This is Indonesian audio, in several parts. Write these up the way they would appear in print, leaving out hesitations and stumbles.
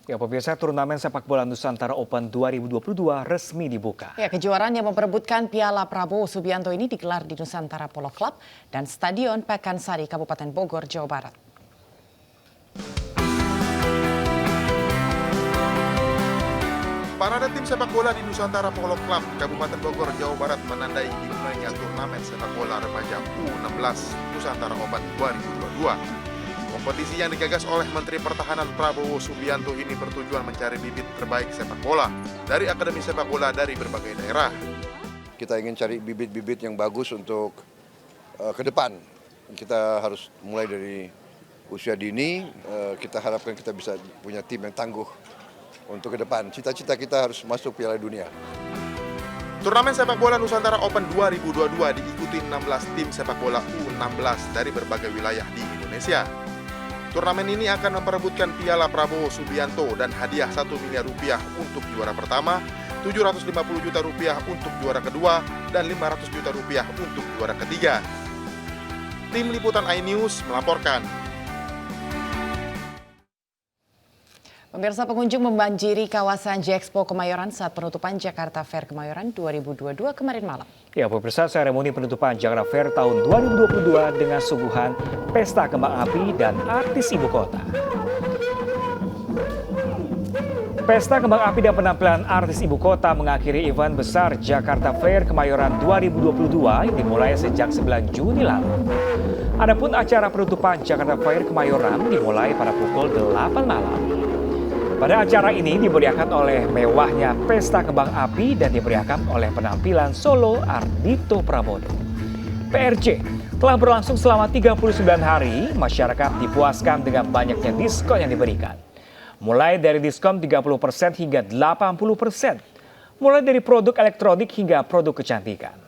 Ya, pemirsa, turnamen sepak bola Nusantara Open 2022 resmi dibuka. Ya, kejuaraan yang memperebutkan Piala Prabowo Subianto ini digelar di Nusantara Polo Club dan Stadion Pakansari, Kabupaten Bogor, Jawa Barat. Parade tim sepak bola di Nusantara Polo Club, Kabupaten Bogor, Jawa Barat menandai dimulainya turnamen sepak bola remaja U16 Nusantara Open 2022. Kompetisi yang digagas oleh Menteri Pertahanan Prabowo Subianto ini bertujuan mencari bibit terbaik sepak bola dari akademi sepak bola dari berbagai daerah. Kita ingin cari bibit-bibit yang bagus untuk ke depan. Kita harus mulai dari usia dini, kita harapkan kita bisa punya tim yang tangguh untuk ke depan. Cita-cita kita harus masuk Piala Dunia. Turnamen sepak bola Nusantara Open 2022 diikuti 16 tim sepak bola U16 dari berbagai wilayah di Indonesia. Turnamen ini akan memperebutkan Piala Prabowo Subianto dan hadiah 1 miliar rupiah untuk juara pertama, 750 juta rupiah untuk juara kedua, dan 500 juta rupiah untuk juara ketiga. Tim Liputan iNews melaporkan. Pemirsa, pengunjung membanjiri kawasan Jexpo Kemayoran saat penutupan Jakarta Fair Kemayoran 2022 kemarin malam. Ya, pemirsa, seremoni penutupan Jakarta Fair tahun 2022 dengan suguhan pesta kembang api dan artis ibu kota. Pesta kembang api dan penampilan artis ibu kota mengakhiri event besar Jakarta Fair Kemayoran 2022 yang dimulai sejak 9 Juni lalu. Adapun acara penutupan Jakarta Fair Kemayoran dimulai pada pukul 8 malam. Pada acara ini dimeriahkan oleh mewahnya pesta kembang api dan dimeriahkan oleh penampilan solo Ardhito Pramono. PRJ telah berlangsung selama 39 hari, masyarakat dipuaskan dengan banyaknya diskon yang diberikan. Mulai dari diskon 30% hingga 80%, mulai dari produk elektronik hingga produk kecantikan.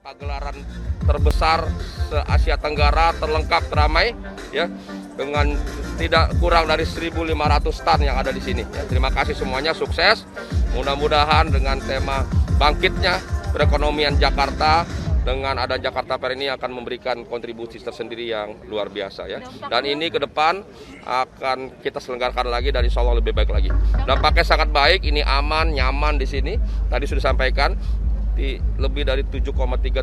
Pagelaran terbesar se-Asia Tenggara, terlengkap, teramai, ya, dengan tidak kurang dari 1.500 stand yang ada di sini. Ya, terima kasih semuanya, sukses. Mudah-mudahan dengan tema bangkitnya perekonomian Jakarta dengan ada Jakarta Fair ini akan memberikan kontribusi tersendiri yang luar biasa, ya. Dan ini ke depan akan kita selenggarakan lagi dan insya Allah lebih baik lagi. Dampaknya sangat baik, ini aman, nyaman di sini. Tadi sudah sampaikan. Lebih dari 7,3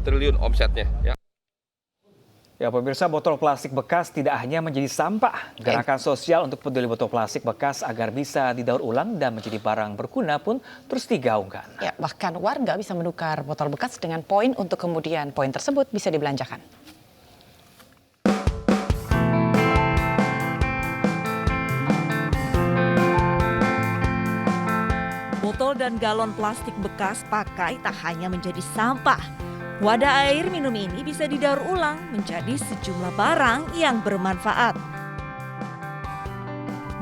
triliun omsetnya. Ya, pemirsa, botol plastik bekas tidak hanya menjadi sampah. Gerakan sosial untuk peduli botol plastik bekas agar bisa didaur ulang dan menjadi barang berguna pun terus digaungkan. Ya, bahkan warga bisa menukar botol bekas dengan poin untuk kemudian poin tersebut bisa dibelanjakan. Botol dan galon plastik bekas pakai tak hanya menjadi sampah. Wadah air minum ini bisa didaur ulang menjadi sejumlah barang yang bermanfaat.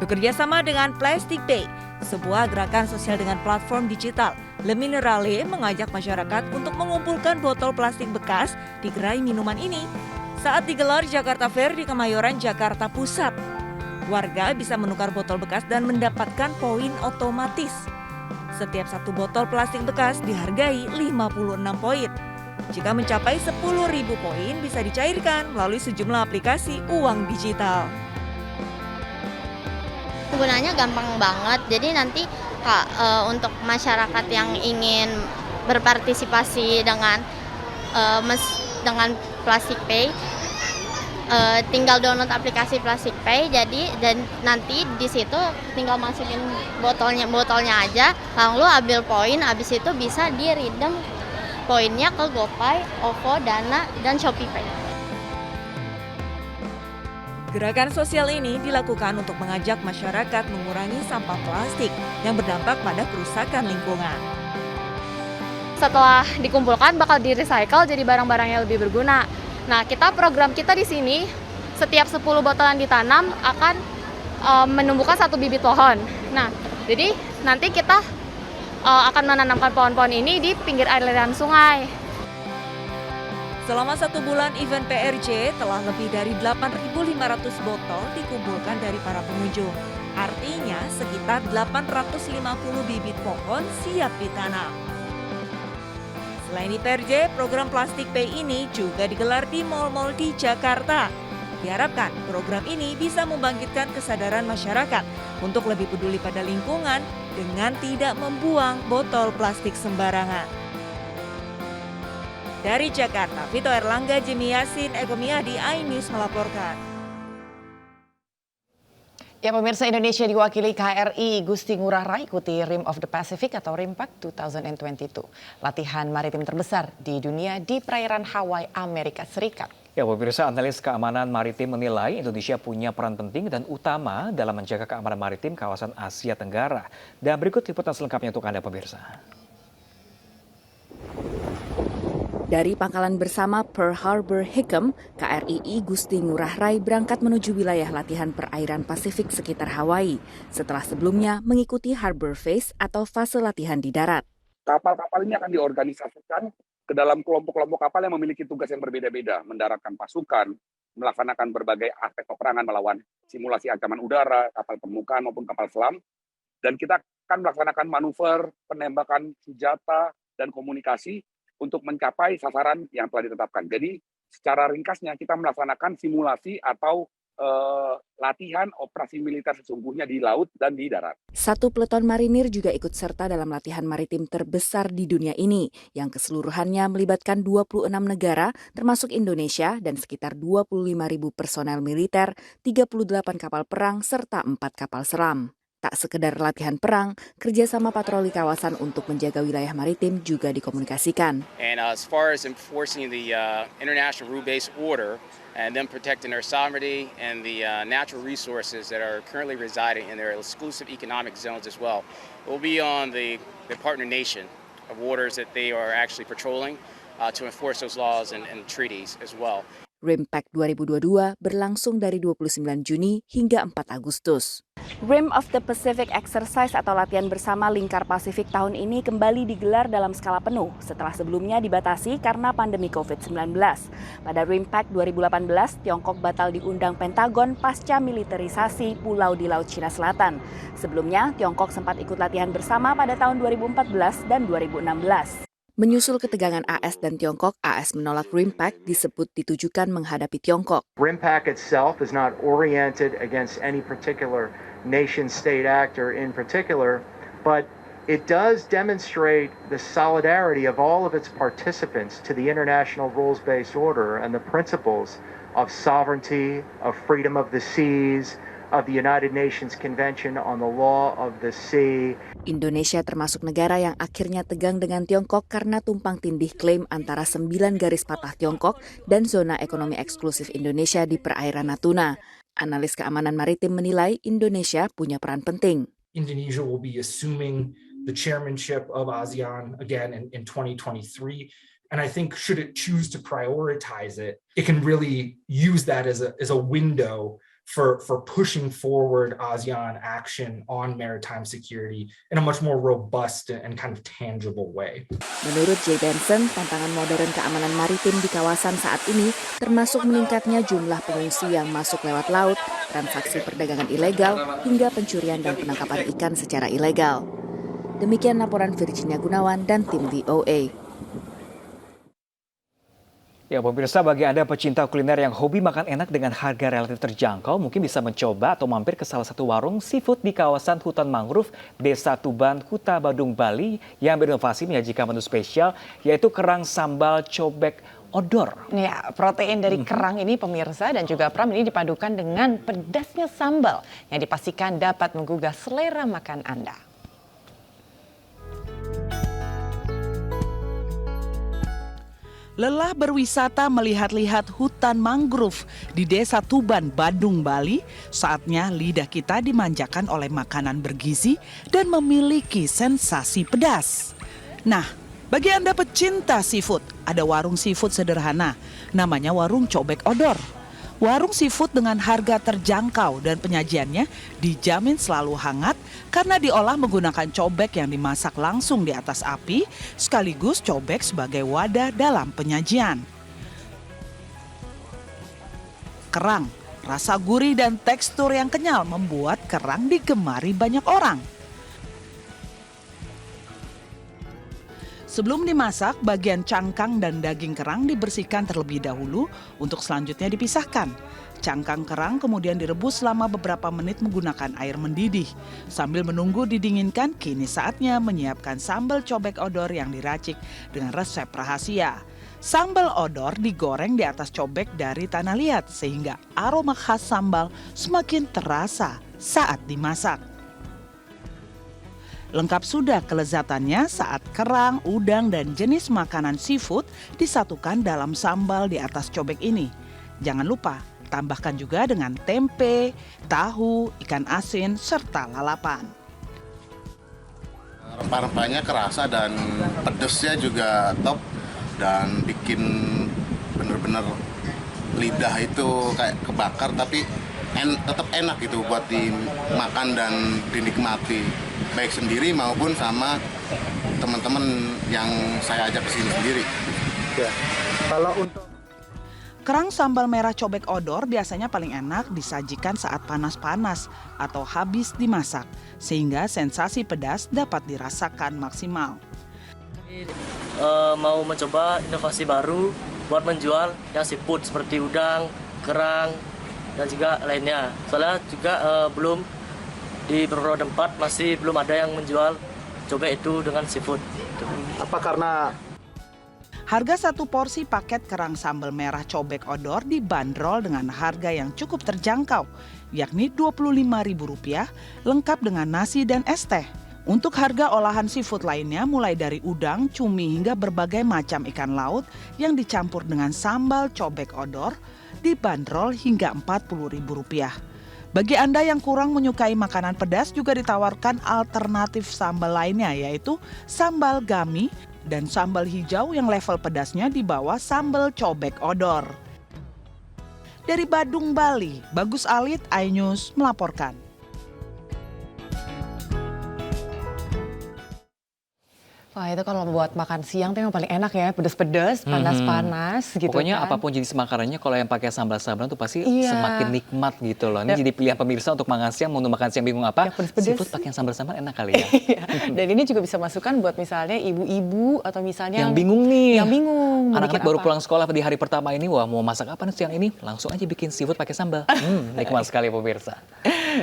Bekerja sama dengan Plastic Pay, sebuah gerakan sosial dengan platform digital, Le Minerale mengajak masyarakat untuk mengumpulkan botol plastik bekas di gerai minuman ini saat digelar Jakarta Fair di Kemayoran, Jakarta Pusat. Warga bisa menukar botol bekas dan mendapatkan poin otomatis. Setiap satu botol plastik bekas dihargai 56 poin. Jika mencapai 10.000 poin bisa dicairkan melalui sejumlah aplikasi uang digital. Gunanya gampang banget, jadi nanti untuk masyarakat yang ingin berpartisipasi dengan Plastic Pay, tinggal download aplikasi Plastic Pay, dan nanti di situ tinggal masukin botolnya aja, lalu ambil poin, habis itu bisa di-redeem poinnya ke GoPay, OVO, Dana, dan ShopeePay. Gerakan sosial ini dilakukan untuk mengajak masyarakat mengurangi sampah plastik yang berdampak pada kerusakan lingkungan. Setelah dikumpulkan bakal di-recycle jadi barang-barang yang lebih berguna. Nah, program kita di sini setiap 10 botolan ditanam akan menumbuhkan 1 bibit pohon. Nah, jadi nanti kita akan menanamkan pohon-pohon ini di pinggir aliran sungai. Selama 1 bulan event PRJ telah lebih dari 8.500 botol dikumpulkan dari para pengunjung. Artinya sekitar 850 bibit pohon siap ditanam. Selain di PRJ, program Plastic Pay ini juga digelar di mal-mal di Jakarta. Diharapkan program ini bisa membangkitkan kesadaran masyarakat untuk lebih peduli pada lingkungan dengan tidak membuang botol plastik sembarangan. Dari Jakarta, Vito Erlangga, Jimmy Yasin, Eko Miyadi, iNews melaporkan. Ya, pemirsa, Indonesia diwakili KRI Gusti Ngurah Rai ikuti Rim of the Pacific atau RIMPAC 2022. Latihan maritim terbesar di dunia di perairan Hawaii, Amerika Serikat. Ya, pemirsa, analis keamanan maritim menilai Indonesia punya peran penting dan utama dalam menjaga keamanan maritim kawasan Asia Tenggara. Dan berikut liputan selengkapnya untuk Anda, pemirsa. Dari pangkalan bersama Pearl Harbor Hickam, KRI Gusti Ngurah Rai berangkat menuju wilayah latihan perairan Pasifik sekitar Hawaii, setelah sebelumnya mengikuti Harbor Phase atau fase latihan di darat. Kapal-kapal ini akan diorganisasikan ke dalam kelompok-kelompok kapal yang memiliki tugas yang berbeda-beda, mendaratkan pasukan, melaksanakan berbagai aspek peperangan melawan simulasi ancaman udara, kapal permukaan maupun kapal selam, dan kita akan melaksanakan manuver, penembakan senjata, dan komunikasi untuk mencapai sasaran yang telah ditetapkan. Jadi secara ringkasnya kita melaksanakan simulasi atau latihan operasi militer sesungguhnya di laut dan di darat. Satu peleton marinir juga ikut serta dalam latihan maritim terbesar di dunia ini, yang keseluruhannya melibatkan 26 negara, termasuk Indonesia, dan sekitar 25.000 personel militer, 38 kapal perang, serta 4 kapal selam. Tak sekedar latihan perang, kerjasama patroli kawasan untuk menjaga wilayah maritim juga dikomunikasikan. And as far as enforcing the international rule-based order and then protecting their sovereignty and the natural resources that are currently residing in their exclusive economic zones as well, will be on the partner nation of waters that they are actually patrolling to enforce those laws and treaties as well. RIMPAC 2022 berlangsung dari 29 Juni hingga 4 Agustus. Rim of the Pacific Exercise atau latihan bersama lingkar Pasifik tahun ini kembali digelar dalam skala penuh setelah sebelumnya dibatasi karena pandemi COVID-19. Pada RIMPAC 2018, Tiongkok batal diundang Pentagon pasca militerisasi pulau di Laut Cina Selatan. Sebelumnya, Tiongkok sempat ikut latihan bersama pada tahun 2014 dan 2016. Menyusul ketegangan AS dan Tiongkok, AS menolak RIMPAC disebut ditujukan menghadapi Tiongkok. RIMPAC itself is not oriented against any particular nation-state actor in particular, but it does demonstrate the solidarity of all of its participants to the international rules-based order and the principles of sovereignty, of freedom of the seas, of the United Nations Convention on the Law of the Sea. Indonesia termasuk negara yang akhirnya tegang dengan Tiongkok karena tumpang tindih klaim antara 9 garis patah Tiongkok dan zona ekonomi eksklusif Indonesia di perairan Natuna. Analis keamanan maritim menilai Indonesia punya peran penting. Indonesia will be assuming the chairmanship of ASEAN again in 2023. And I think should it choose to prioritize it, it can really use that as a window for pushing forward ASEAN action on maritime security in a much more robust and kind of tangible way. Menurut Jay Benson, tantangan modern keamanan maritim di kawasan saat ini termasuk meningkatnya jumlah pengungsi yang masuk lewat laut, transaksi perdagangan ilegal, hingga pencurian dan penangkapan ikan secara ilegal. Demikian laporan Virginia Gunawan dan tim VOA. Ya, pemirsa, bagi Anda pecinta kuliner yang hobi makan enak dengan harga relatif terjangkau, mungkin bisa mencoba atau mampir ke salah satu warung seafood di kawasan hutan mangrove Desa Tuban, Kuta Badung, Bali yang berinovasi menyajikan menu spesial yaitu kerang sambal cobek odor. Ya, protein dari kerang ini, pemirsa, dan juga Pram, ini dipadukan dengan pedasnya sambal yang dipastikan dapat menggugah selera makan Anda. Lelah berwisata melihat-lihat hutan mangrove di Desa Tuban, Badung, Bali, saatnya lidah kita dimanjakan oleh makanan bergizi dan memiliki sensasi pedas. Nah, bagi Anda pecinta seafood, ada warung seafood sederhana, namanya Warung Cobek Odor. Warung seafood dengan harga terjangkau dan penyajiannya dijamin selalu hangat karena diolah menggunakan cobek yang dimasak langsung di atas api, sekaligus cobek sebagai wadah dalam penyajian. Kerang, rasa gurih dan tekstur yang kenyal membuat kerang digemari banyak orang. Sebelum dimasak, bagian cangkang dan daging kerang dibersihkan terlebih dahulu untuk selanjutnya dipisahkan. Cangkang kerang kemudian direbus selama beberapa menit menggunakan air mendidih. Sambil menunggu didinginkan, kini saatnya menyiapkan sambal cobek odor yang diracik dengan resep rahasia. Sambal odor digoreng di atas cobek dari tanah liat sehingga aroma khas sambal semakin terasa saat dimasak. Lengkap sudah kelezatannya saat kerang, udang, dan jenis makanan seafood disatukan dalam sambal di atas cobek ini. Jangan lupa, tambahkan juga dengan tempe, tahu, ikan asin, serta lalapan. Rempah-rempahnya kerasa dan pedesnya juga top dan bikin bener-bener lidah itu kayak kebakar tapi tetap enak gitu buat dimakan dan dinikmati baik sendiri maupun sama teman-teman yang saya ajak ke sini sendiri. Ya. Kalau untuk kerang sambal merah cobek odor biasanya paling enak disajikan saat panas-panas atau habis dimasak, sehingga sensasi pedas dapat dirasakan maksimal. Mau mencoba inovasi baru buat menjual yang seafood seperti udang, kerang, dan juga lainnya. Soalnya juga belum di beberapa tempat masih belum ada yang menjual cobek itu dengan seafood. Apa karena harga satu porsi paket kerang sambal merah cobek odor dibanderol dengan harga yang cukup terjangkau, yakni Rp25.000 lengkap dengan nasi dan es teh. Untuk harga olahan seafood lainnya mulai dari udang, cumi hingga berbagai macam ikan laut yang dicampur dengan sambal cobek odor dibanderol hingga Rp40.000. Bagi Anda yang kurang menyukai makanan pedas juga ditawarkan alternatif sambal lainnya yaitu sambal gami dan sambal hijau yang level pedasnya di bawah sambal cobek odor. Dari Badung, Bali, Bagus Alit, iNews melaporkan. Wah, itu kalau buat makan siang tuh yang paling enak ya, pedas-pedas, panas-panas gitu. Pokoknya kan. apapun jenis makanannya kalau yang pakai sambal-sambalan tuh pasti semakin nikmat gitu loh. Ini jadi pilihan pemirsa untuk makan siang, mau makan siang bingung apa? Seafood pakai sambal-sambal enak kali ya. Dan ini juga bisa masukan buat misalnya ibu-ibu atau misalnya yang bingung nih. Yang bingung. Anak-anak baru pulang sekolah di hari pertama ini, wah mau masak apa nih siang ini? Langsung aja bikin seafood pakai sambal. Nikmat sekali pemirsa.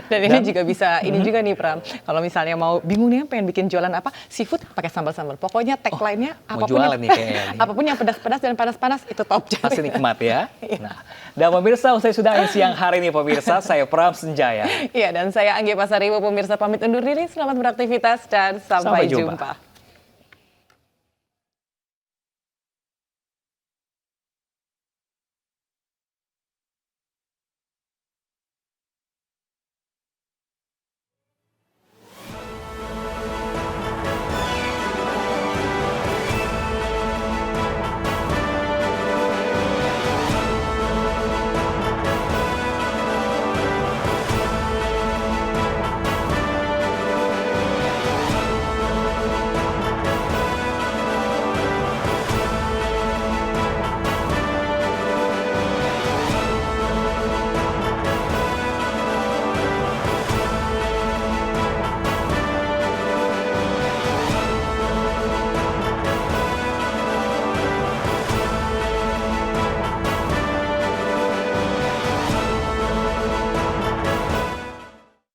Dan ini juga bisa, ini juga nih Pram, kalau misalnya mau bingung nih pengen bikin jualan apa, seafood pakai sambal-sambal. Pokoknya tagline-nya apapun yang pedas-pedas dan panas-panas itu top. Pasti nikmat ya. Nah, dan pemirsa usai sudah siang hari ini pemirsa, saya Pram Senjaya. Iya, dan saya Anggi Pasaribu, pemirsa pamit undur diri, selamat beraktivitas dan sampai jumpa.